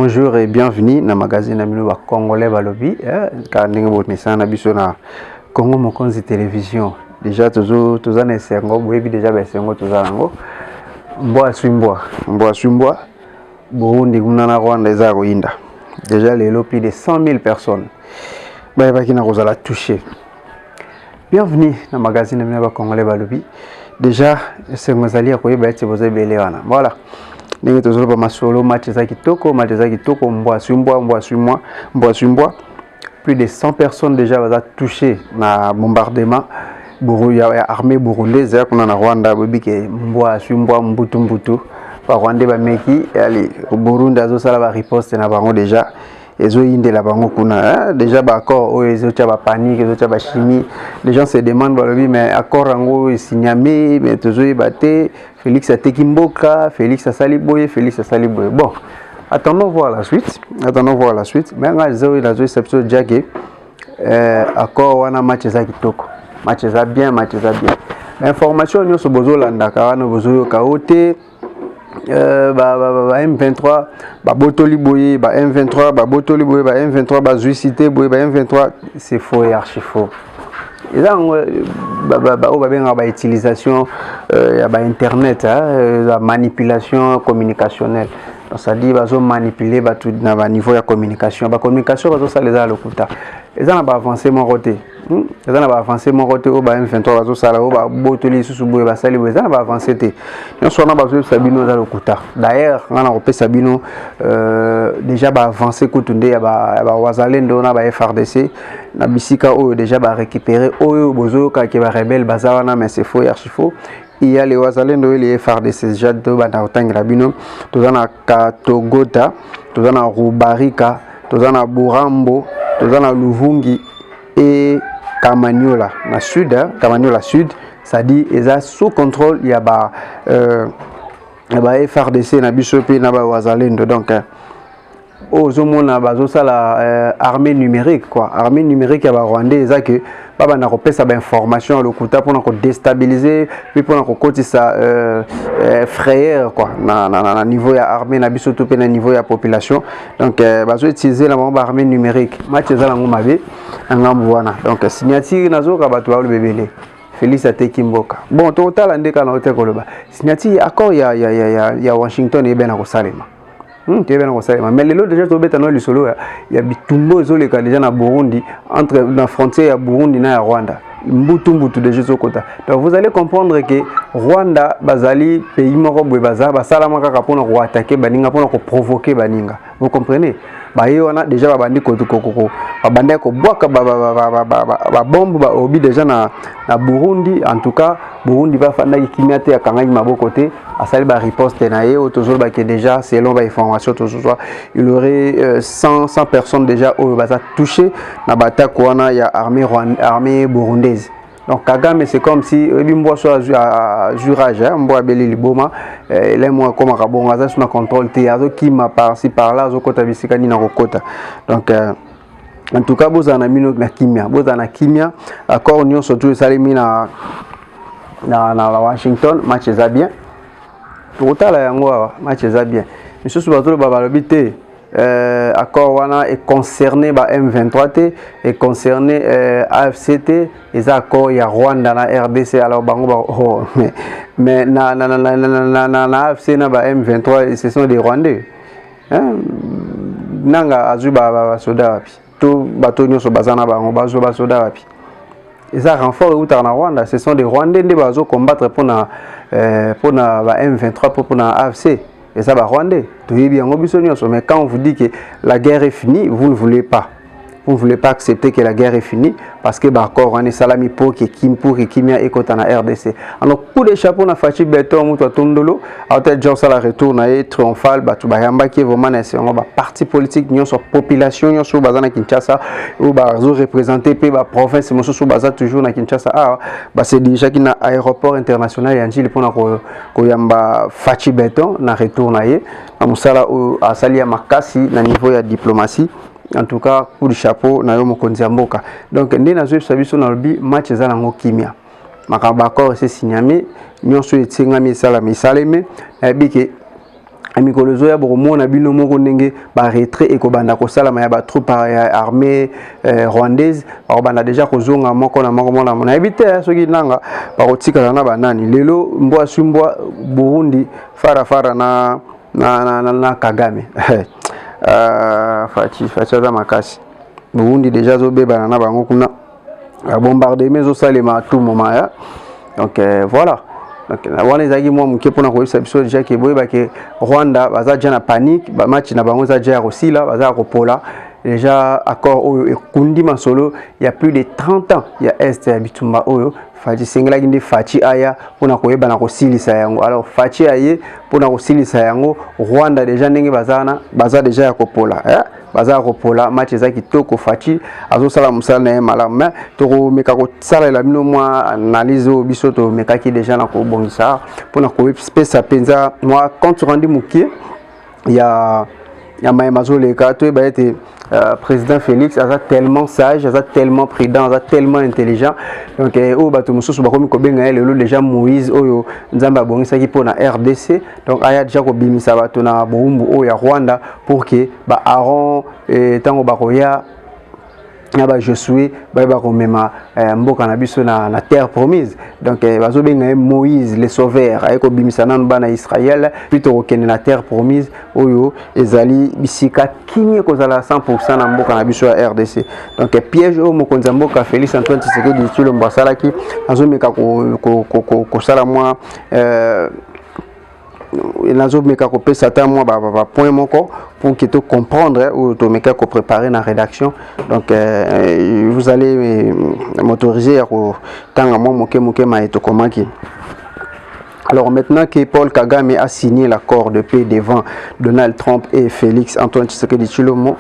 Bonjour et bienvenue dans le magazine Amino Congolais Balobi. Car nous avons na Congo Mokonzi Télévision. Déjà, tous les Sengo, vous avez déjà les Sengo, tous les Sengo. Mboa Swimboa, Burundi, Gunana Rwanda, Zaroinda. Déjà, les lots plus de 100 000 personnes. Qui n'a pas touché. Bienvenue dans le magazine Amino Congolais Balobi. Déjà, c'est vous allez voilà. Nous avons ma solo match Zakitoko, Mboa Swimboa. Plus de 100 personnes déjà vont toucher dans bombardement. Armée burundaise qu'on a en Rwanda, Mboa Swimboa Mbutu. Rwanda bameki ali Burundi azo la riposte na bango déjà. Ezo inde la bango kuna déjà ba accord ezo tia ba panique, ezo tia ba chimie. Les gens se demandent mais accord rango signamé mais tozo yebate Félix Atekimboka, Félix Asaliboye. Bon, attendons voir la suite. Mais nga zéro la zo exception déjà que accord wana match za kitoko. Match za bien. Information nyo so bozo landa ka wana bozo kaote M23 botoli boye M23 botoli boye M23 bazuicité boye M23 c'est faux et archi faux. Et là on utilisation internet la manipulation communicationnelle. Donc ça dit bazo manipuler tout na niveau de communication bazo ça les a lokuta. Et ça n'a pas avancé mon côté. Ça n'a pas avancé mon côté au M23 bazo ça là botoli sous boye basali boye ça n'a pas avancé té. On soit na bazo Sabino za lokuta. D'ailleurs on a repé Sabino déjà ba avancé kutunde ya ba wazalendo na ba FRDC na bisika o déjà ba récupérer oyo bozo ka ke ba rebelle bazawana mais c'est faux et archi faux. Il y a les wazalendo et les FRDC jado bana otangira bino tozana Katogota tozana Rubarika tozana Burambo tozana Luvungi et Kamanyola na sud Kamanyola sud ça dit eza sous contrôle il y a ba FRDC na bisopi na ba wazalendo donc ozomona bazo sala armée numérique quoi armée numérique ya ba rwandais eza que baba na kopesa ba information lokuta pour na ko déstabiliser puis pour na ko kotisa frayeur quoi na niveau ya armée na biso to pe na niveau ya population donc bazo utiliser la ba armée numérique match za lango mabe ngambo wana donc signature nazo ka bato ba bebele Félix Atekimboka bon total ndeka na hotel koloba signature accord ya Washington et ben na ko salema mais les autres déjà le solo il y a bitumbo zo les déjà na Burundi entre la frontière à Burundi na Rwanda mbutu déjà zo kota donc vous allez comprendre que Rwanda bazali pays moko boye ba salama kaka pona ko attaquer baninga pona ko provoquer baninga vous comprenez on a déjà babandi ko babandi ko boaka ba bombe ba obi déjà na Burundi en tout cas Burundi va fanda kimia te akanga maboko te asali ba riposte na ye toujours ba que déjà selon ba information toujours il y aurait 100 personnes déjà au baza touché na batak wana ya armée burundaise. Donc Kagame c'est comme si bimbo soit jurage mbo beli liboma les mois comme kabonga za suna contrôle te azo kima par-ci par-là zo kota bisika ni na kokota. Donc en tout cas bozana mino na kimia accord union surtout salimi na Washington match za bien total yango match za bien monsieur Subatolo babalobité accord wana est concerné ba M23T et concerné AFCT et accord ya Rwanda na RDC alors bango mais na AFC na ba M23 ce sont des Rwandais nanga azuba soda wapi to bato nyoso bazana bango bazo soda wapi et ça renfort ou na Rwanda ce sont des Rwandais nde bazo combattre pour na ba M23 pour na AFC. Et ça va Rwandais. Mais quand on vous dit que la guerre est finie, vous ne voulez pas. Vous ne voulez pas accepter que la guerre est finie parce que d'accord on est salami pour que Kimia et Kotana RDC. Alors coup de chapeau na fachi beton muto tondolo, autel John sala retourne et triomphal batu bayamba qui vraiment c'est un parti politique nyo sur population nyo sur bazana Kinshasa ou bazo représenter pe ba province mo sur baza toujours na Kinshasa c'est déjà qui na aéroport international ya njili pona ko yamba fachi beton na retourne et musala asali ya makasi na niveau ya diplomatie. En tout cas, coup de chapeau, na yo mokonzi mboka. Donc, ndé na zo sabiso na lobi match za nango kimia. Makaba accord c'est signamé, nyonso etingami sala misaleme, bike mikolo zo ya bomona bino moko ndenge ba retrait ekobanda kosala ma ya ba troupe armée rwandaise bakobanda déjà kozonga moko na moko mona na ebite soki nanga bakotikala na banani lelo mbwa sumbwa Burundi fara na Kagame fachi za makasi Burundi déjà zo beba na bango kuna bombardement zo salema à tout moment ya donc voilà. Donc wana ezaki mwa muke pona ko biso déjà ke boyeba ke Rwanda baza déjà na panique ba match na bango za déjà aussi baza kopola déjà accord oyo ekundi masolo il y a plus de 30 ans il y a est ya bitumba oyo Fachi singela kindi Fachi aya pona koyeba na kosilisa yango. Alors Fachi aye pona kosilisa yango Rwanda déjà ndenge baza déjà ya kopola baza kopola match za kitoko Fachi azo sala musala na malamu mais to meka ko sala la bino mwa analyse biso to meka ki déjà na ko bongisa pona ko space penza moi compte rendu mukie ya maemazo ka to ba été président Félix a tellement sage, a tellement prudent, a tellement intelligent. Donc o bato mususu bakomi ko benga lelo déjà Moïse oyo nzamba bongisa ki pona RDC. Donc aya déjà ko bimisa bato na bombu o ya Rwanda pour que ba Aaron tango bakoya je suis mema mboka na biso na terre promise. Donc bazo benga Moïse le sauveur ayeko bimisa nanu bana Israël plutôt okende na terre promise oyo ezali bisika kimie kozala 100% na mboka na biso ya RDC. Donc piège o mokonza mboka Félix Antoine Tshisekedi Tshilombo mbasalaki azomeka ko sala moi nazo meka ko pesa ta moi ba point moko pour que tu comprendre ou to meka ko préparer la rédaction. Donc vous allez m'autoriser à tanga moi moke ma eto komaki. Alors maintenant que Paul Kagame a signé l'accord de paix devant Donald Trump et Félix Antoine Tshisekedi Tshilombo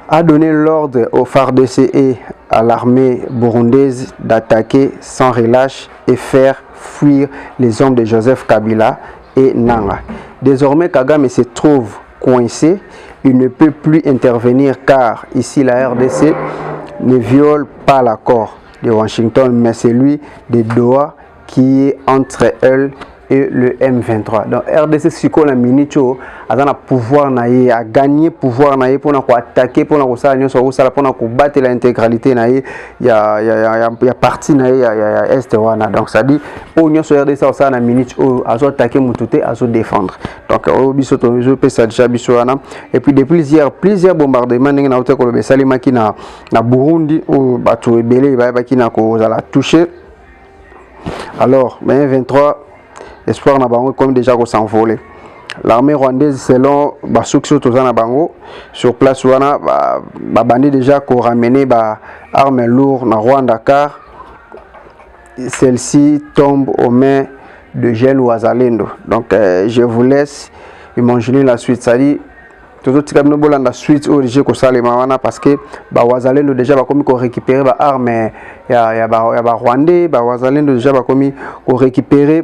a donné l'ordre au FARDC et à l'armée burundaise d'attaquer sans relâche et faire fuir les hommes de Joseph Kabila et Nanga. Désormais, Kagame se trouve coincé. Il ne peut plus intervenir car ici la RDC ne viole pas l'accord de Washington, mais celui de Doha qui est entre elle et le M23. Donc RDC siko na minicho azana pouvoir naie a gagner pouvoir naie pour na ko attaquer pour na ko sala nyoso ko sala pour na ko battre l'intégralité naie ya parti naie ya est wana. Donc ça dit o nyoso RDC ça na minicho azo attaquer mutute azo défendre. Donc o biso to zo pesa déjà biso wana et puis depuis plusieurs bombardements ninga na hotel ko be salima ki na Burundi o bato ebele ba ki na ko zala toucher. Alors mais 23 espoir na bango comme déjà qu'on s'envoler. L'armée rwandaise selon Basukso Tozana Bango sur place wana bandi déjà qu'on ramener armes lourdes na Rwanda car celle-ci tombe aux mains de jeunes Wazalendo. Donc je vous laisse imaginer la suite. Ça dit tout tika bino bolanda suite origine ko salema wana parce que Wazalendo déjà bakomi ko récupérer armes ya Rwandais Wazalendo déjà bakomi ko récupérer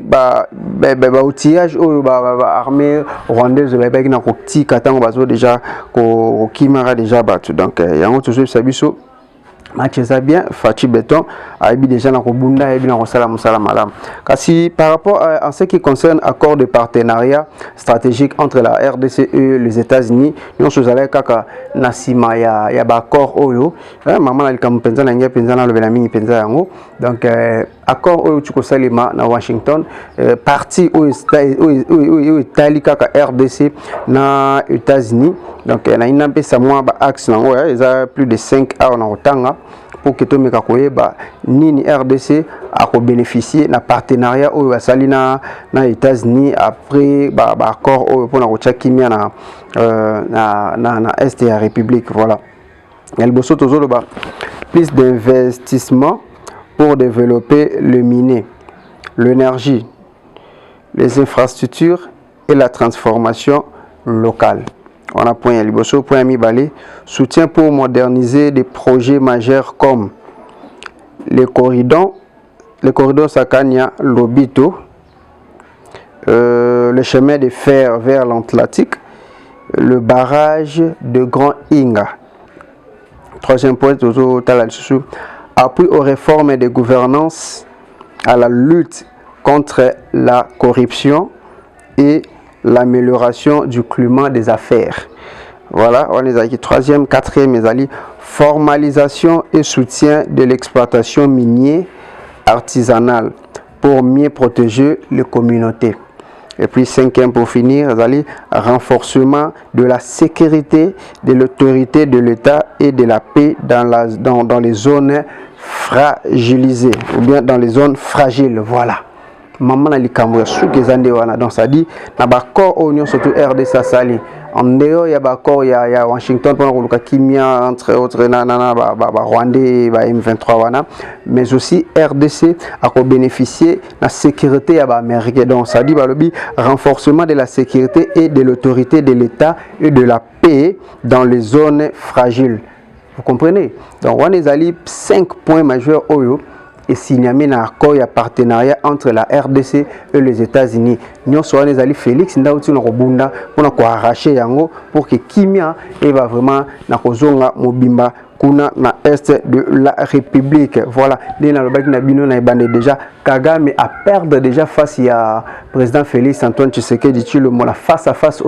outillage oyo armée rwandaise ba na ko tika tango bazo déjà ko kimara déjà battu. Donc yango toujours sabiso match ça bien Fachi Béton a déjà na kobunda et bien na musala malam. Kasi par rapport en ce qui concerne accord de partenariat stratégique entre la RDC et les États-Unis, nous sommes allés kaka nasima ya ba accord oyo maman ali kampenza na ngia penza na lobela mingi penza yango. Donc accord oyo tuko salima na Washington parti oyo Italie kaka RDC na États-Unis. Donc na inampe sa moi ba axe na oyo ils a plus de 5 heures na otanga pour que tout meka koyeba nini RDC a ko bénéficier na partenariat oyo basali na États-Unis après ba accord oyo pour na ko tchakimia na est ya République. Voilà. El bosso tozolo ba plus d'investissement pour développer le minier, l'énergie, les infrastructures et la transformation locale. On a point Liboso, point Mibale, soutien pour moderniser des projets majeurs comme les corridors Sakania, Lobito, le chemin de fer vers l'Atlantique, le barrage de Grand Inga. Troisième point, appui aux réformes de gouvernance, à la lutte contre la corruption et l'amélioration du climat des affaires. Voilà, on est avec troisième, quatrième, les formalisation et soutien de l'exploitation minière artisanale pour mieux protéger les communautés. Et puis cinquième pour finir, renforcement de la sécurité, de l'autorité de l'État et de la paix dans les zones fragilisées ou bien dans les zones fragiles. Voilà. Maman a likambo ya suki ezande wana, donc ça dit na ba corps oignon surtout RDC sali en dehors ya ba corps ya Washington pendant koluka kimia entre autres na ba Rwandais ba M23 wana, mais aussi RDC a ko bénéficier la sécurité ya ba américain, donc ça dit ba lobi renforcement de la sécurité et de l'autorité de l'État et de la paix dans les zones fragiles. Vous comprenez? Donc on est allé 5 points majeurs oyo et signé un accord et partenariat entre la RDC et les États-Unis. Nous sommes allés Félix Ndaouti na Robunda pour arracher yango pour que Kimia va vraiment na kozonga mobimba kuna na est de la République. Voilà, déjà Kagame a perdre déjà face à président Félix Antoine Tshisekedi dit le mot la face à face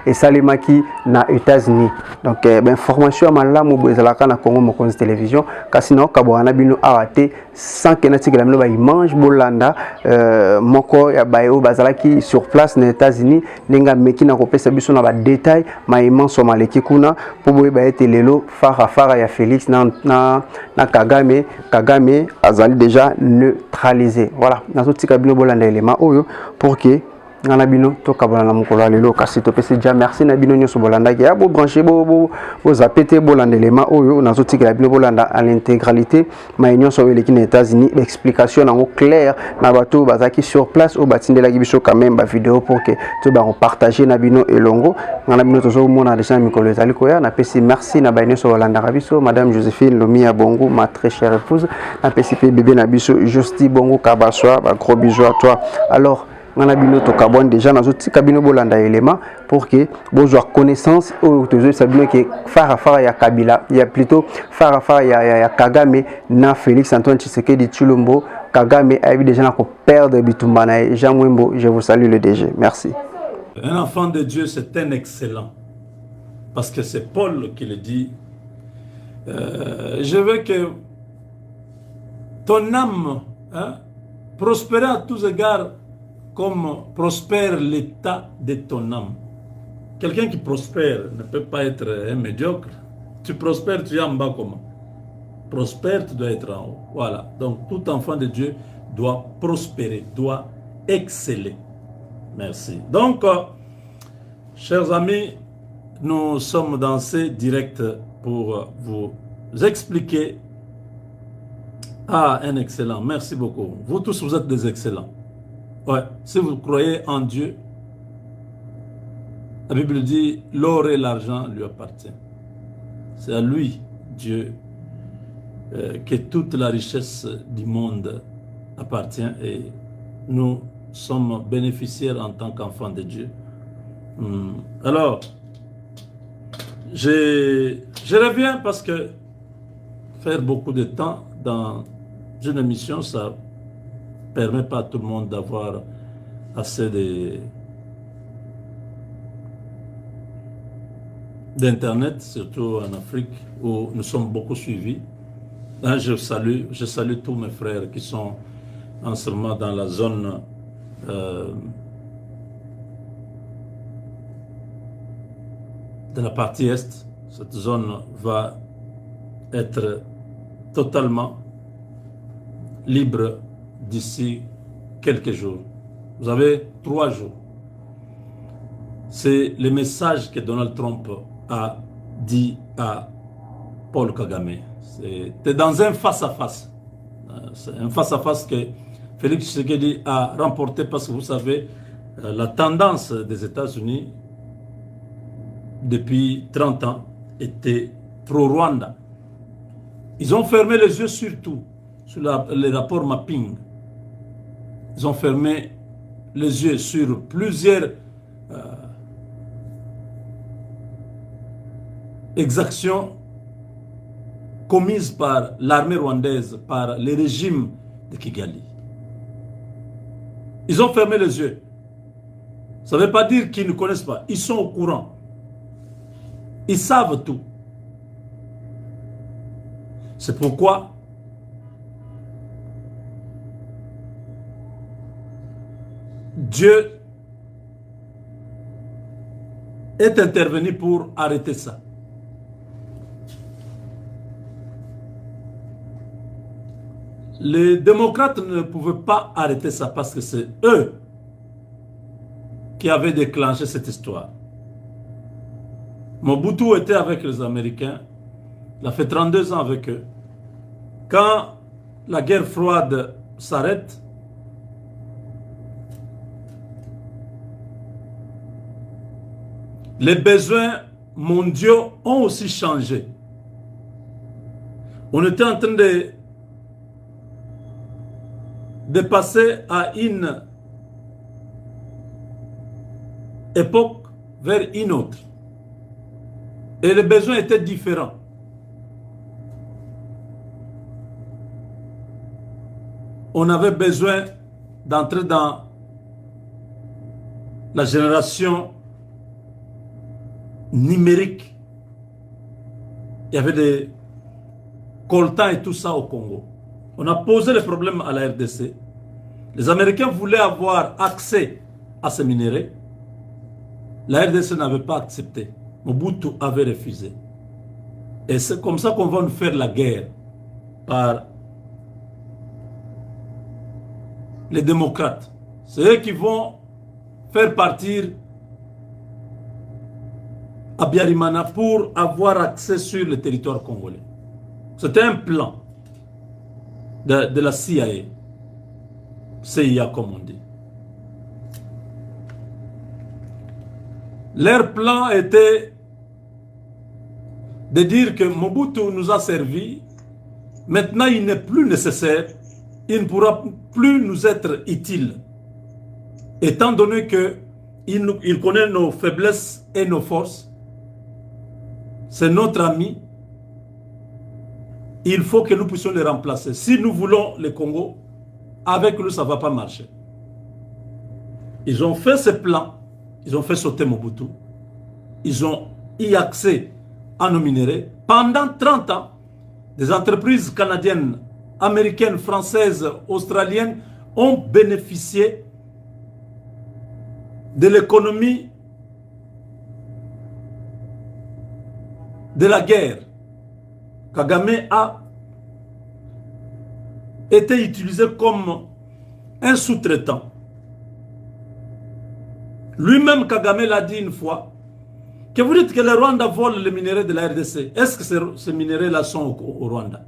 et Salimaki na États-Unis. Donc information malamu bozalaka na Congo Mokonzi télévision kasino kabwana bino awate sans que natika la ba mange bolanda moko ya bayo bazalaki sur place na États-Unis ninga meki na kopesa biso na ba détail ma immense maleki kuna pour boye ba ete lelo fara ya Félix na Kagame azali déjà neutralisé. Voilà, nazo tika bino bolanda élément oyo pour que ngana bino to kabana na mukolo lelo kasi to pese déjà merci na bino nyoso bolanda ki ya bo brancher bo zapete bolanda élément oyo nazo tika bino bolanda à l'intégralité ma union so eleki na États-Unis explication en clair na bato bazaki sur place au batindela ki biso quand même ba vidéo pour que to ba partager na bino elongo ngana bino tozo mona déjà mikolo ezali koya na pese merci na ba nyoso bolanda biso madame Joséphine Lomi Bongo ma très chère épouse na pese pe bébé na biso Justi Bongo Kabaswa ba gros bisous à toi. Alors ngana bino to kabon déjà nazo tika bino bolanda élément pour que bozwa connaissance ou toujours sabino que fara ya Kabila il y a plutôt fara ya Kagame na Félix Antoine Tshisekedi Tshilombo Kagame a eu déjà na ko perdre bitumbana. Jean Mwembo, je vous salue le DG, merci. Un enfant de Dieu c'est un excellent parce que c'est Paul qui le dit. Je veux que ton âme prospère à tous égards comme prospère l'état de ton âme. Quelqu'un qui prospère ne peut pas être un médiocre. Tu prospères, tu es en bas comment? Prospère, tu dois être en haut. Voilà. Donc tout enfant de Dieu doit prospérer, doit exceller. Merci. Donc, chers amis, nous sommes dans ce direct pour vous expliquer. Ah, un excellent. Merci beaucoup. Vous tous, vous êtes des excellents. Ouais, si vous croyez en Dieu, la Bible dit l'or et l'argent lui appartiennent. C'est à lui, Dieu, que toute la richesse du monde appartient et nous sommes bénéficiaires en tant qu'enfants de Dieu. Alors, je reviens parce que faire beaucoup de temps dans une émission, ça permet pas à tout le monde d'avoir assez d'internet, surtout en Afrique où nous sommes beaucoup suivis. Là, je salue tous mes frères qui sont en ce moment dans la zone de la partie est. Cette zone va être totalement libre d'ici quelques jours. Vous avez 3 jours. C'est le message que Donald Trump a dit à Paul Kagame. C'était dans un face-à-face. C'est un face-à-face que Félix Tshisekedi a remporté parce que vous savez, la tendance des États-Unis depuis 30 ans était pro-Rwanda. Ils ont fermé les yeux sur tout, sur les rapports mapping. Ils ont fermé les yeux sur plusieurs exactions commises par l'armée rwandaise, par le régime de Kigali. Ils ont fermé les yeux. Ça ne veut pas dire qu'ils ne connaissent pas. Ils sont au courant. Ils savent tout. C'est pourquoi Dieu est intervenu pour arrêter ça. Les démocrates ne pouvaient pas arrêter ça parce que c'est eux qui avaient déclenché cette histoire. Mobutu était avec les Américains. Il a fait 32 ans avec eux. Quand la guerre froide s'arrête, les besoins mondiaux ont aussi changé. On était en train de passer à une époque vers une autre. Et les besoins étaient différents. On avait besoin d'entrer dans la génération numérique. Il y avait des coltans et tout ça au Congo. On a posé le problème à la RDC. Les Américains voulaient avoir accès à ces minéraux. La RDC n'avait pas accepté. Mobutu avait refusé. Et c'est comme ça qu'on va nous faire la guerre par les démocrates. C'est eux qui vont faire partir Abiyarimana pour avoir accès sur le territoire congolais. C'était un plan de la CIA. CIA comme on dit. Leur plan était de dire que Mobutu nous a servi. Maintenant, il n'est plus nécessaire. Il ne pourra plus nous être utile. Étant donné qu'il connaît nos faiblesses et nos forces, c'est notre ami. Il faut que nous puissions les remplacer. Si nous voulons le Congo, avec lui, ça ne va pas marcher. Ils ont fait ce plan. Ils ont fait sauter Mobutu. Ils ont eu accès à nos minéraux. Pendant 30 ans, des entreprises canadiennes, américaines, françaises, australiennes ont bénéficié de l'économie de la guerre. Kagame a été utilisé comme un sous-traitant. Lui-même, Kagame l'a dit une fois, que vous dites que le Rwanda vole les minéraux de la RDC. Est-ce que ces minéraux-là sont au Rwanda?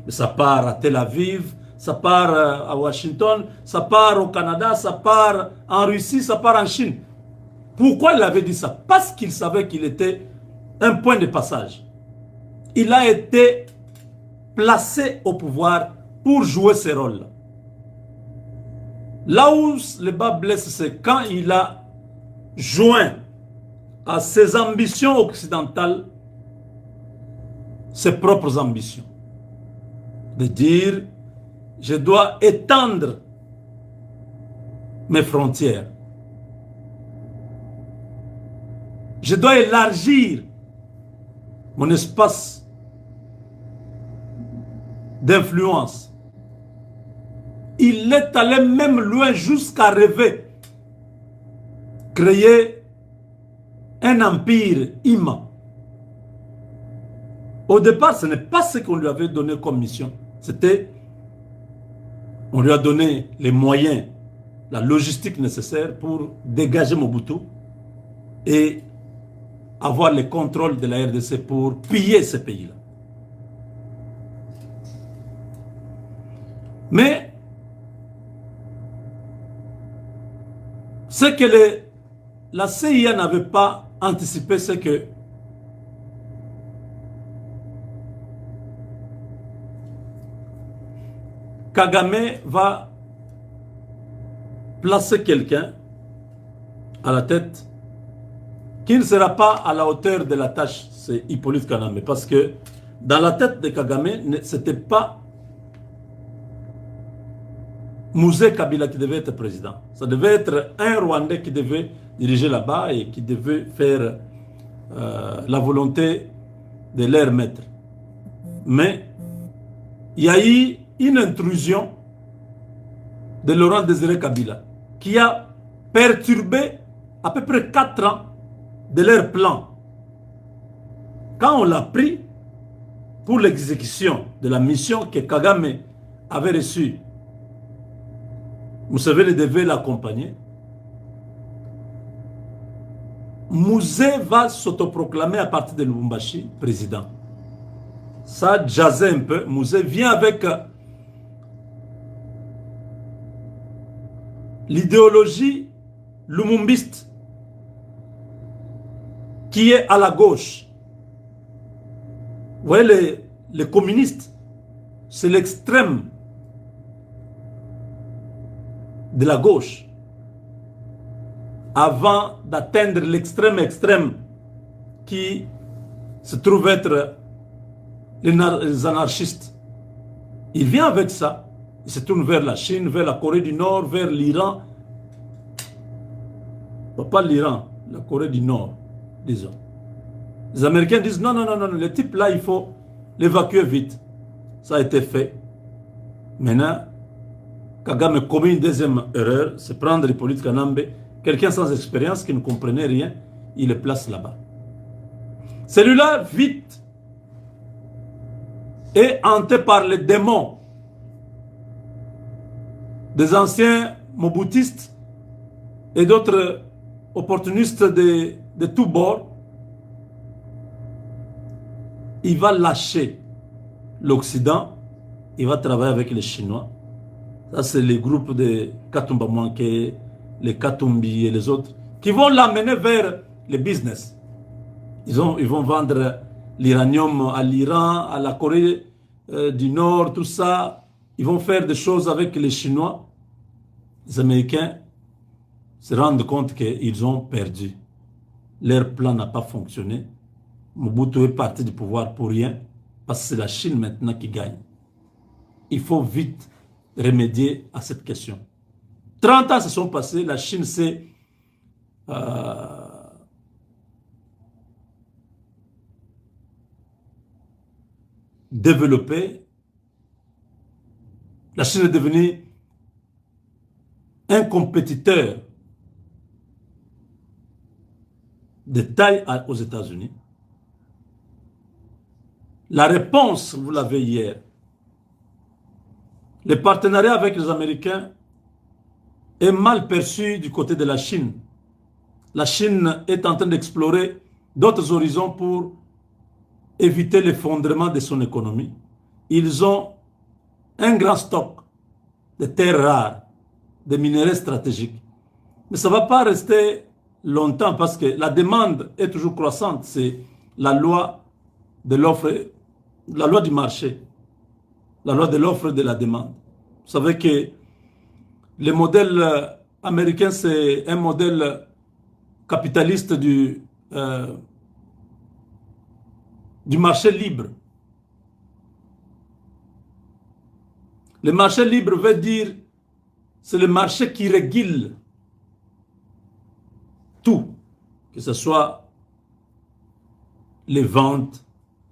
Mais ça part à Tel Aviv, ça part à Washington, ça part au Canada, ça part en Russie, ça part en Chine. Pourquoi il avait dit ça? Parce qu'il savait qu'il était un point de passage. Il a été placé au pouvoir pour jouer ce rôle-là. Là où le bas blesse, c'est quand il a joint à ses ambitions occidentales ses propres ambitions. De dire, je dois étendre mes frontières. Je dois élargir mon espace d'influence. Il est allé même loin jusqu'à rêver créer un empire immense. Au départ, ce n'est pas ce qu'on lui avait donné comme mission. C'était, on lui a donné les moyens, la logistique nécessaire pour dégager Mobutu et avoir le contrôle de la RDC pour piller ce pays-là. Mais ce que la CIA n'avait pas anticipé, c'est que Kagame va placer quelqu'un à la tête qui ne sera pas à la hauteur de la tâche, c'est Hippolyte Kanambe. Parce que dans la tête de Kagame, ce n'était pas Mouzé Kabila qui devait être président. Ça devait être un Rwandais qui devait diriger là-bas et qui devait faire la volonté de leur maître. Mais il y a eu une intrusion de Laurent Désiré Kabila qui a perturbé à peu près 4 ans de leur plan. Quand on l'a pris pour l'exécution de la mission que Kagame avait reçue, Museveni devait l'accompagner. Mouzé va s'autoproclamer à partir de Lubumbashi président. Ça jazzait un peu. Mouzé vient avec l'idéologie lumumbiste qui est à la gauche. Vous voyez, les communistes, c'est l'extrême de la gauche. Avant d'atteindre l'extrême extrême qui se trouve être les anarchistes. Il vient avec ça. Il se tourne vers la Chine, vers la Corée du Nord, vers l'Iran. Pas l'Iran, la Corée du Nord, disons. Les Américains disent non, non, non, non, le type là, il faut l'évacuer vite. Ça a été fait. Maintenant, Kagame commet une deuxième erreur, c'est prendre Hippolyte Kanambe, quelqu'un sans expérience qui ne comprenait rien, il le place là-bas. Celui-là, vite, est hanté par les démons des anciens mobutistes et d'autres opportunistes de tous bords. Il va lâcher l'Occident, il va travailler avec les Chinois. Ça, c'est les groupes de Katumba Mwanke, les Katumbi et les autres, qui vont l'amener vers le business. Ils vont vendre l'uranium à l'Iran, à la Corée du Nord, tout ça. Ils vont faire des choses avec les Chinois. Les Américains se rendent compte qu'ils ont perdu. Leur plan n'a pas fonctionné. Mobutu est parti du pouvoir pour rien, parce que c'est la Chine maintenant qui gagne. Il faut vite remédier à cette question. 30 ans se sont passés, la Chine s'est développée. La Chine est devenue un compétiteur de taille aux États-Unis. La réponse, vous l'avez hier, le partenariat avec les Américains est mal perçu du côté de la Chine. La Chine est en train d'explorer d'autres horizons pour éviter l'effondrement de son économie. Ils ont un grand stock de terres rares, de minerais stratégiques. Mais ça ne va pas rester longtemps parce que la demande est toujours croissante. C'est la loi de l'offre, la loi du marché, la loi de l'offre et de la demande. Vous savez que le modèle américain, c'est un modèle capitaliste du marché libre. Le marché libre veut dire c'est le marché qui régule tout, que ce soit les ventes,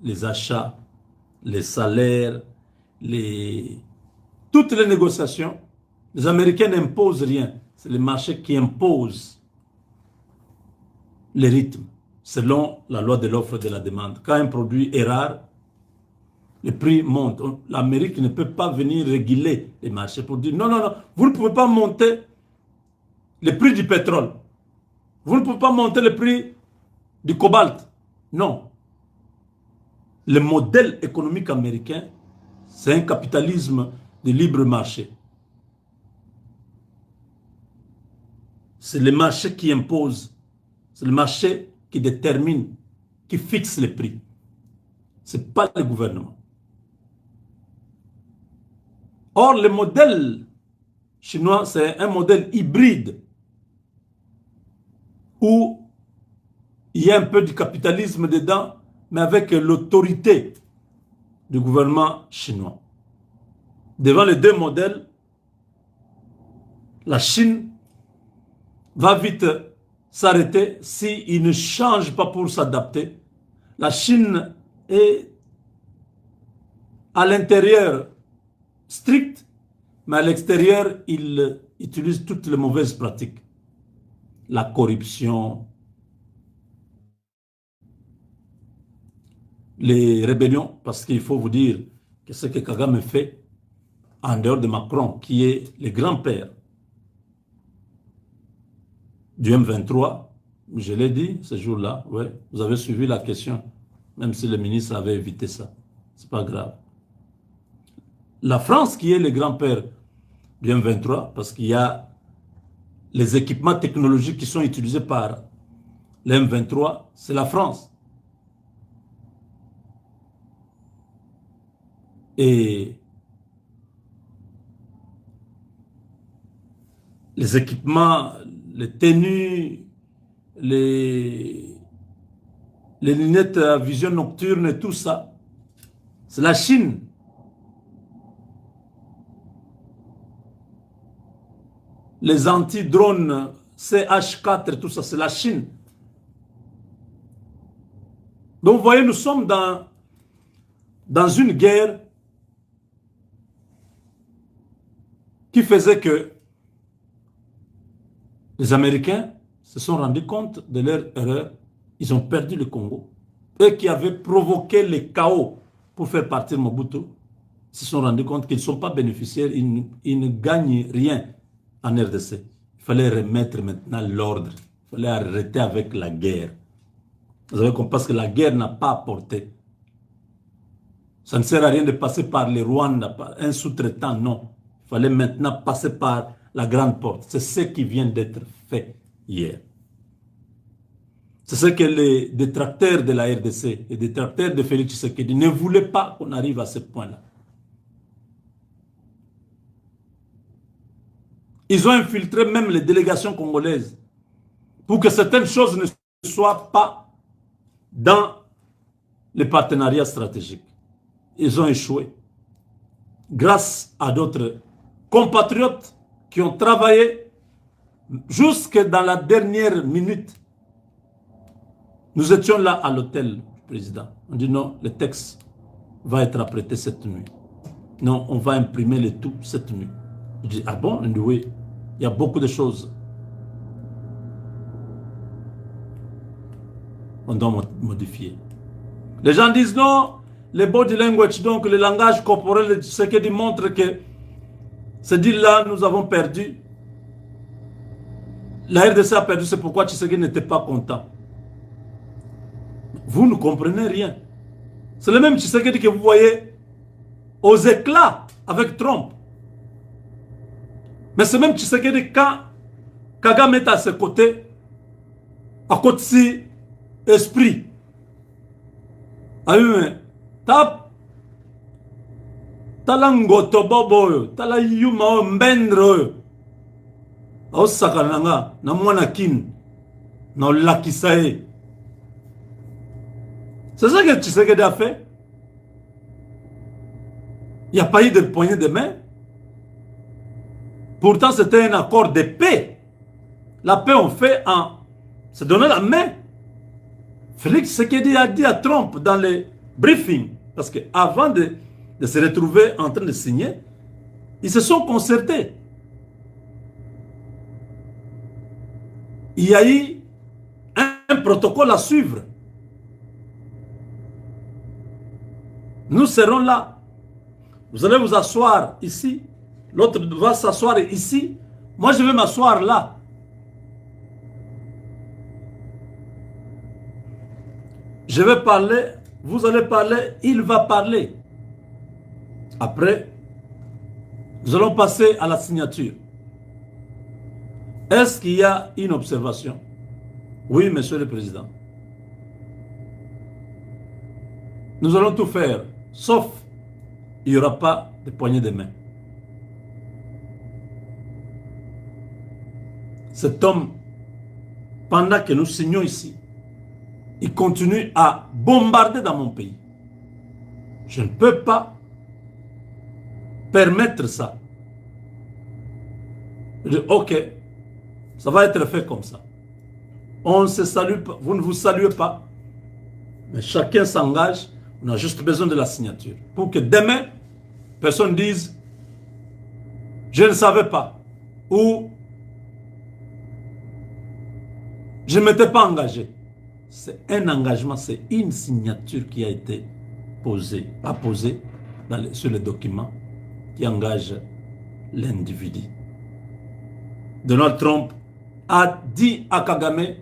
les achats, les salaires, toutes les négociations. Les Américains n'imposent rien. C'est le marché qui impose les rythmes selon la loi de l'offre et de la demande. Quand un produit est rare, le prix monte. L'Amérique ne peut pas venir réguler les marchés pour dire non, non, non, vous ne pouvez pas monter le prix du pétrole. Vous ne pouvez pas monter le prix du cobalt. Non. Le modèle économique américain, c'est un capitalisme de libre marché. C'est le marché qui impose. C'est le marché qui détermine, qui fixe les prix. Ce n'est pas le gouvernement. Or, le modèle chinois, c'est un modèle hybride où il y a un peu du capitalisme dedans, mais avec l'autorité du gouvernement chinois. Devant les deux modèles, la Chine va vite s'arrêter s'il ne change pas pour s'adapter. La Chine est à l'intérieur strict, mais à l'extérieur, il utilise toutes les mauvaises pratiques. La corruption, les rébellions, parce qu'il faut vous dire que ce que Kagame fait, en dehors de Macron, qui est le grand-père du M23, je l'ai dit ce jour-là, ouais, vous avez suivi la question, même si le ministre avait évité ça, c'est pas grave. La France qui est le grand-père du M23, parce qu'il y a les équipements technologiques qui sont utilisés par le M23, c'est la France. Et les équipements, les tenues, les lunettes à vision nocturne et tout ça, c'est la Chine. Les anti-drones CH4 et tout ça, c'est la Chine. Donc vous voyez, nous sommes dans une guerre qui faisait que les Américains se sont rendus compte de leur erreur. Ils ont perdu le Congo. Eux qui avaient provoqué le chaos pour faire partir Mobutu, se sont rendus compte qu'ils ne sont pas bénéficiaires, ils ne gagnent rien en RDC. Il fallait remettre maintenant l'ordre. Il fallait arrêter avec la guerre. Vous avez compris, parce que la guerre n'a pas apporté. Ça ne sert à rien de passer par les Rwandais, par un sous-traitant, non. Il fallait maintenant passer par la grande porte. C'est ce qui vient d'être fait hier. C'est ce que les détracteurs de la RDC, les détracteurs de Félix Tshisekedi ne voulaient pas qu'on arrive à ce point-là. Ils ont infiltré même les délégations congolaises pour que certaines choses ne soient pas dans les partenariats stratégiques. Ils ont échoué. Grâce à d'autres compatriotes qui ont travaillé jusque dans la dernière minute. Nous étions là à l'hôtel, président. On dit non, le texte va être apprêté cette nuit. Non, on va imprimer le tout cette nuit. Je dis, ah bon? On dit oui, il y a beaucoup de choses. On doit modifier. Les gens disent non, le body language, donc le langage corporel, ce qui démontre que ce deal-là, nous avons perdu. La RDC a perdu, c'est pourquoi Tshisekedi n'était pas content. Vous ne comprenez rien. C'est le même Tshisekedi que vous voyez aux éclats avec Trump. Mais c'est même Tshisekedi quand Kagame est à ses côtés, à côté de si esprit. Ah oui, mais tala ngoto bobo, tala yuma mbendre. Osaka nanga na mwana kin na lakisae. C'est ça que Tshisekedi a fait. Il n'y a pas eu de poignée de main. Pourtant, c'était un accord de paix. La paix, on fait en se donnant la main. Félix Tshisekedi a dit à Trump dans les briefings, parce qu'avant de se retrouver en train de signer, ils se sont concertés. Il y a eu un protocole à suivre. Nous serons là. Vous allez vous asseoir ici. L'autre va s'asseoir ici. Moi, je vais m'asseoir là. Je vais parler. Vous allez parler. Il va parler. Après, nous allons passer à la signature. Est-ce qu'il y a une observation? Oui, Monsieur le Président. Nous allons tout faire, sauf il n'y aura pas de poignée de main. Cet homme, pendant que nous signons ici, il continue à bombarder dans mon pays. Je ne peux pas permettre ça. Je dis, ok, ça va être fait comme ça. On ne se salue pas, vous ne vous saluez pas, mais chacun s'engage. On a juste besoin de la signature pour que demain, personne dise je ne savais pas ou je ne m'étais pas engagé. C'est un engagement, c'est une signature qui a été posée, apposée sur le document qui engage l'individu. Donald Trump a dit à Kagame,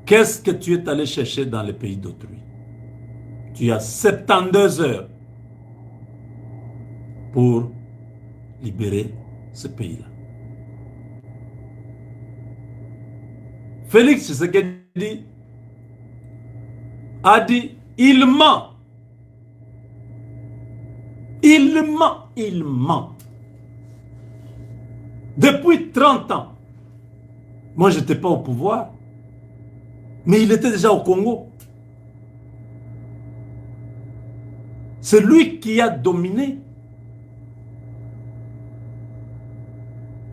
qu'est-ce que tu es allé chercher dans le pays d'autrui? Tu as 72 heures pour libérer ce pays-là. Félix Tshisekedi a dit, il ment. Il ment, il ment. Depuis 30 ans, moi je n'étais pas au pouvoir, mais il était déjà au Congo. C'est lui qui a dominé.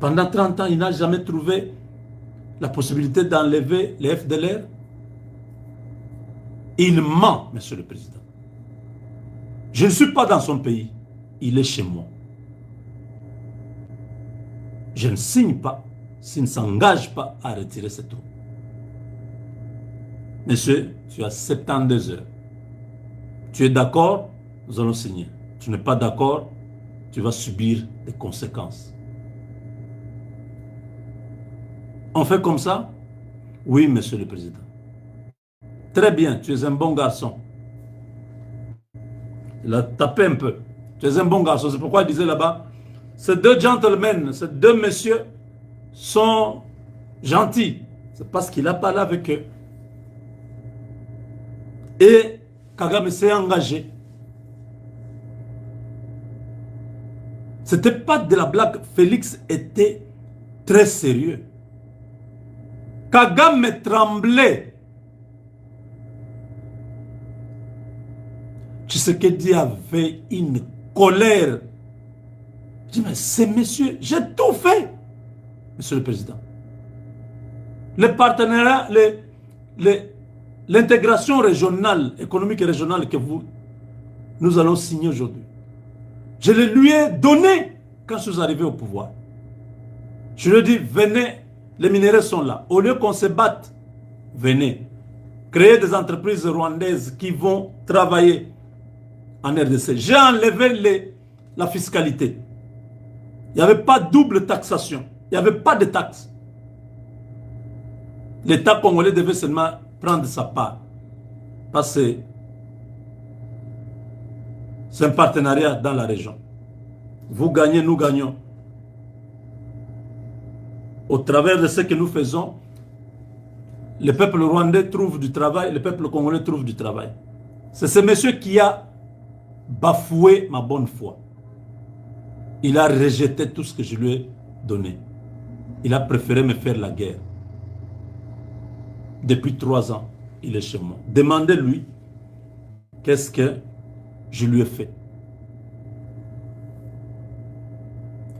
Pendant 30 ans, il n'a jamais trouvé la possibilité d'enlever les FDLR. Il ment, Monsieur le Président. Je ne suis pas dans son pays. Il est chez moi. Je ne signe pas s'il ne s'engage pas à retirer ses troupes. Monsieur, tu as 72 heures. Tu es d'accord? Nous allons signer. Tu n'es pas d'accord? Tu vas subir les conséquences. On fait comme ça? Oui, Monsieur le Président. Très bien, tu es un bon garçon. Il a tapé un peu. Tu es un bon garçon. C'est pourquoi il disait là-bas, ces deux gentlemen, ces deux messieurs sont gentils. C'est parce qu'il a parlé avec eux. Et Kagame s'est engagé. Ce n'était pas de la blague. Félix était très sérieux. Kagame tremblait. Tshisekedi avait une colère. Je dis, mais ces messieurs, j'ai tout fait, Monsieur le Président. Les partenariats, l'intégration régionale, économique et régionale que nous allons signer aujourd'hui. Je le lui ai donné quand je suis arrivé au pouvoir. Je lui ai dit, venez, les minéraux sont là. Au lieu qu'on se batte, venez. Créer des entreprises rwandaises qui vont travailler en RDC. J'ai enlevé la fiscalité. Il n'y avait pas de double taxation. Il n'y avait pas de taxes. L'État congolais devait seulement prendre sa part. Parce que c'est un partenariat dans la région. Vous gagnez, nous gagnons. Au travers de ce que nous faisons, le peuple rwandais trouve du travail, le peuple congolais trouve du travail. C'est ce monsieur qui a bafoué ma bonne foi. Il a rejeté tout ce que je lui ai donné. Il a préféré me faire la guerre. Depuis 3 ans, il est chez moi. Demandez-lui qu'est-ce que je lui ai fait.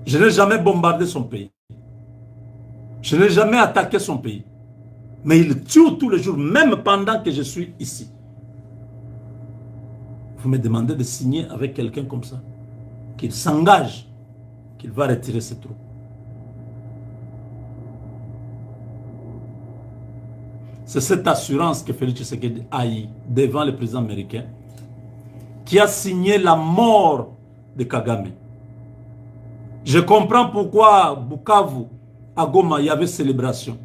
Je n'ai jamais bombardé son pays. Je n'ai jamais attaqué son pays. Mais il tue tous les jours, même pendant que je suis ici. Vous me demandez de signer avec quelqu'un comme ça, qu'il s'engage, qu'il va retirer ses troupes. C'est cette assurance que Félix Tshisekedi a eu devant le président américain, qui a signé la mort de Kagame. Je comprends pourquoi Bukavu, à Goma, il y avait célébration.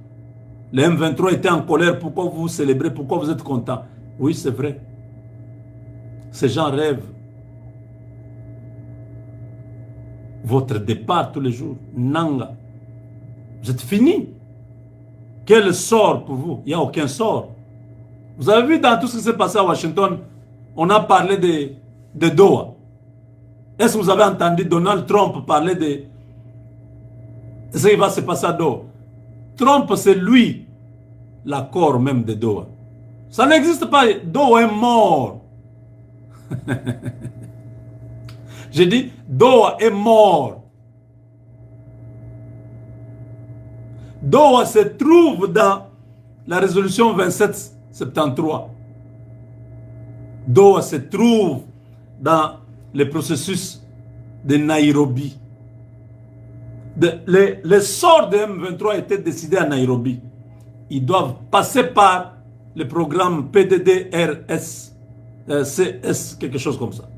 Le M23 était en colère. Pourquoi vous célébrez? Pourquoi vous êtes content? Oui, c'est vrai. Ces gens rêvent votre départ tous les jours. Nanga. Vous êtes fini. Quel sort pour vous? Il n'y a aucun sort. Vous avez vu dans tout ce qui s'est passé à Washington, on a parlé de Doha. Est-ce que vous avez entendu Donald Trump parler de ce qui va se passer à Doha? Trump, c'est lui, l'accord même de Doha. Ça n'existe pas. Doha est mort. J'ai dit, Doha est mort. Doha se trouve dans la résolution 2773. Doha se trouve dans le processus de Nairobi. Le sort de M23 a été décidé à Nairobi. Ils doivent passer par le programme PDDRS, CS, quelque chose comme ça.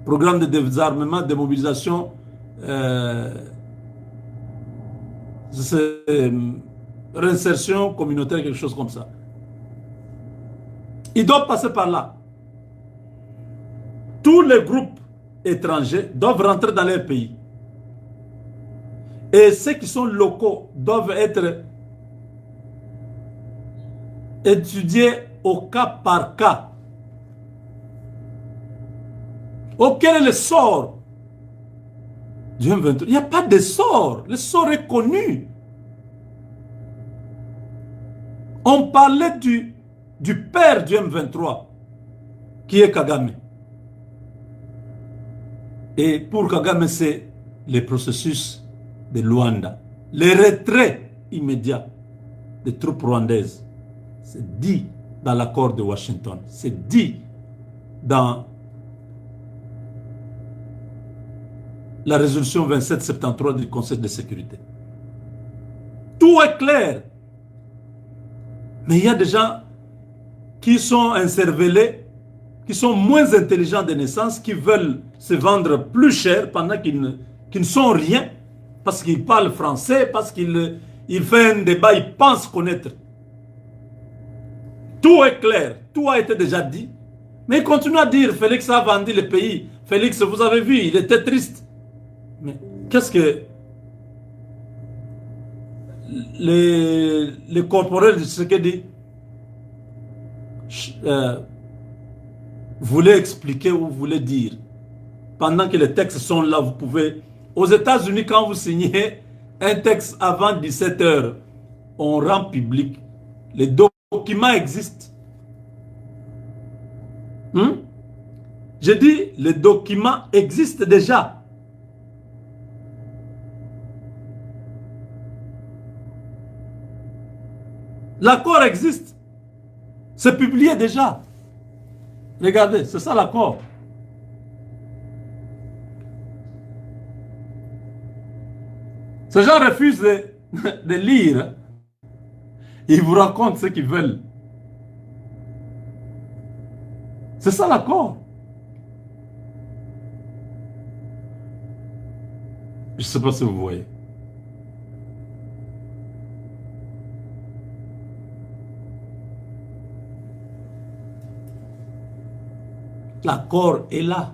Programme de désarmement, de mobilisation, réinsertion communautaire, quelque chose comme ça. Ils doivent passer par là. Tous les groupes étrangers doivent rentrer dans leur pays. Et ceux qui sont locaux doivent être étudiés au cas par cas. Oh, quel est le sort du M23? Il n'y a pas de sort. Le sort est connu. On parlait du père du M23, qui est Kagame. Et pour Kagame, c'est le processus de Luanda. Le retrait immédiat des troupes rwandaises. C'est dit dans l'accord de Washington. C'est dit dans la résolution 2773 du Conseil de sécurité. Tout est clair. Mais il y a des gens qui sont encervelés, qui sont moins intelligents de naissance, qui veulent se vendre plus cher pendant qu'ils ne sont rien, parce qu'ils parlent français, parce qu'ils font un débat, ils pensent connaître. Tout est clair, tout a été déjà dit. Mais ils continuent à dire, Félix a vendu le pays. Félix, vous avez vu, il était triste. Mais qu'est-ce que les corporels de ce qu'il dit voulaient expliquer ou voulaient dire? Pendant que les textes sont là, vous pouvez... Aux États-Unis, quand vous signez un texte avant 17 heures, on rend public. Les documents existent. J'ai dit, les documents existent déjà. L'accord existe. C'est publié déjà. Regardez, c'est ça l'accord. Ces gens refusent de lire. Ils vous racontent ce qu'ils veulent. C'est ça l'accord. Je ne sais pas si vous voyez. L'accord est là.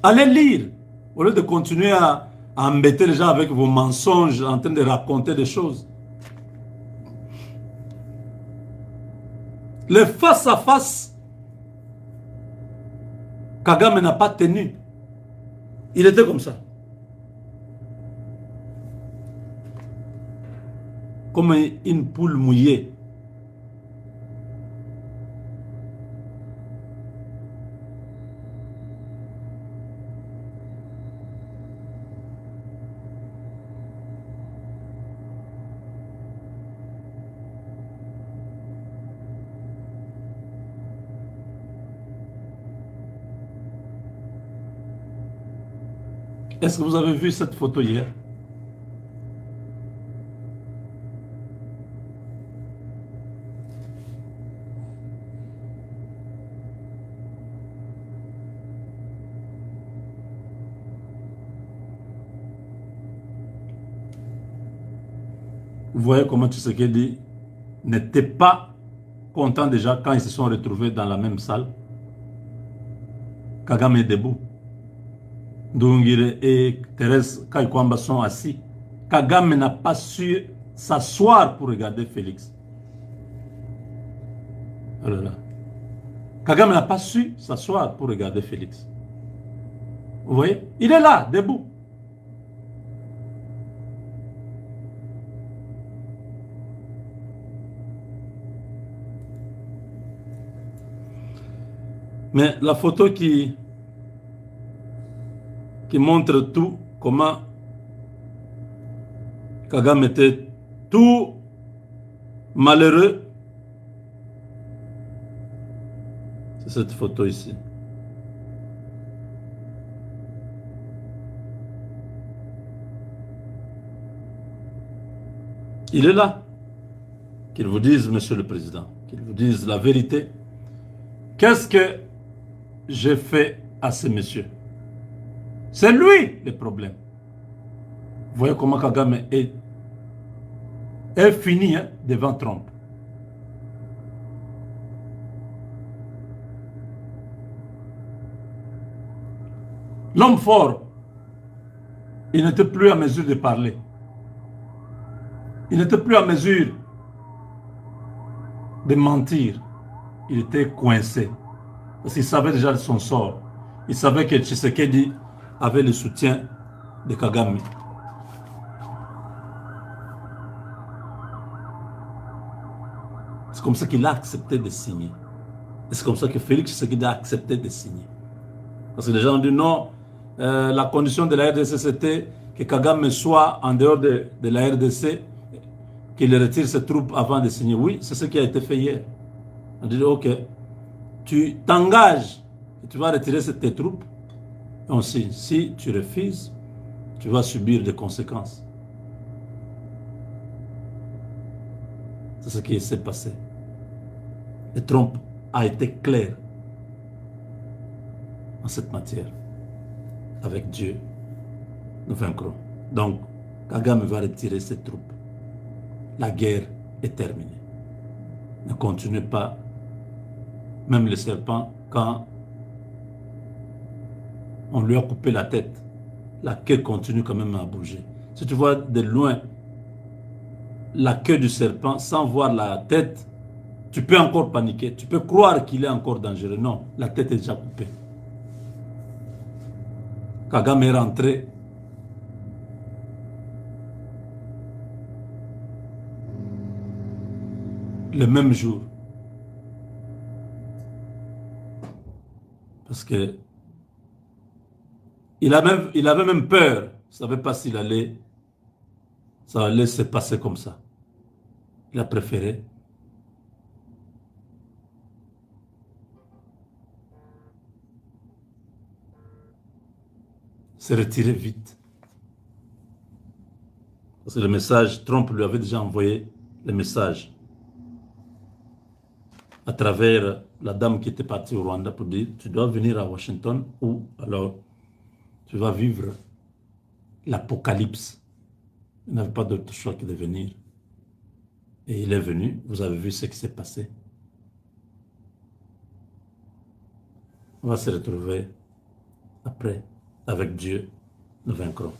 Allez lire. Au lieu de continuer à embêter les gens avec vos mensonges, en train de raconter des choses. Le face-à-face, Kagame n'a pas tenu. Il était comme ça. Comme une poule mouillée. Est-ce que vous avez vu cette photo hier? Vous voyez comment Tshisekedi n'était pas content déjà quand ils se sont retrouvés dans la même salle. Kagame est debout. Ndungire et Thérèse Kaikwamba sont assis. Kagame n'a pas su s'asseoir pour regarder Félix. Oh là là. Kagame n'a pas su s'asseoir pour regarder Félix. Vous voyez? Il est là, debout. Mais la photo qui montre tout, comment Kagame était tout malheureux, c'est cette photo ici. Il est là. Qu'il vous dise, Monsieur le Président, qu'il vous dise la vérité. Qu'est-ce que j'ai fait à ce monsieur? C'est lui le problème. Vous voyez comment Kagame est fini hein, devant Trump. L'homme fort, il n'était plus à mesure de parler. Il n'était plus à mesure de mentir. Il était coincé. Parce qu'il savait déjà son sort. Il savait que Tshisekedi avait le soutien de Kagame. C'est comme ça qu'il a accepté de signer. Et c'est comme ça que Félix Tshisekedi a accepté de signer. Parce que les gens ont dit non, la condition de la RDC c'était que Kagame soit en dehors de la RDC, qu'il retire ses troupes avant de signer. Oui, c'est ce qui a été fait hier. On dit ok, tu t'engages et tu vas retirer tes troupes. Et on signe. Si tu refuses, tu vas subir des conséquences. C'est ce qui s'est passé. Et Trump a été clair en cette matière. Avec Dieu, nous vaincrons. Donc, Kagame va retirer ses troupes. La guerre est terminée. Ne continuez pas, même le serpent, quand on lui a coupé la tête, la queue continue quand même à bouger. Si tu vois de loin la queue du serpent sans voir la tête, tu peux encore paniquer. Tu peux croire qu'il est encore dangereux. Non, la tête est déjà coupée. Kagame est rentré. Le même jour. Parce que il avait même peur. Il ne savait pas s'il allait, ça allait se passer comme ça. Il a préféré se retirer vite. Parce que le message, Trump lui avait déjà envoyé le message à travers la dame qui était partie au Rwanda pour dire tu dois venir à Washington ou alors tu vas vivre l'apocalypse. Il n'avait pas d'autre choix que de venir. Et il est venu, vous avez vu ce qui s'est passé. On va se retrouver après, avec Dieu, nous vaincrons.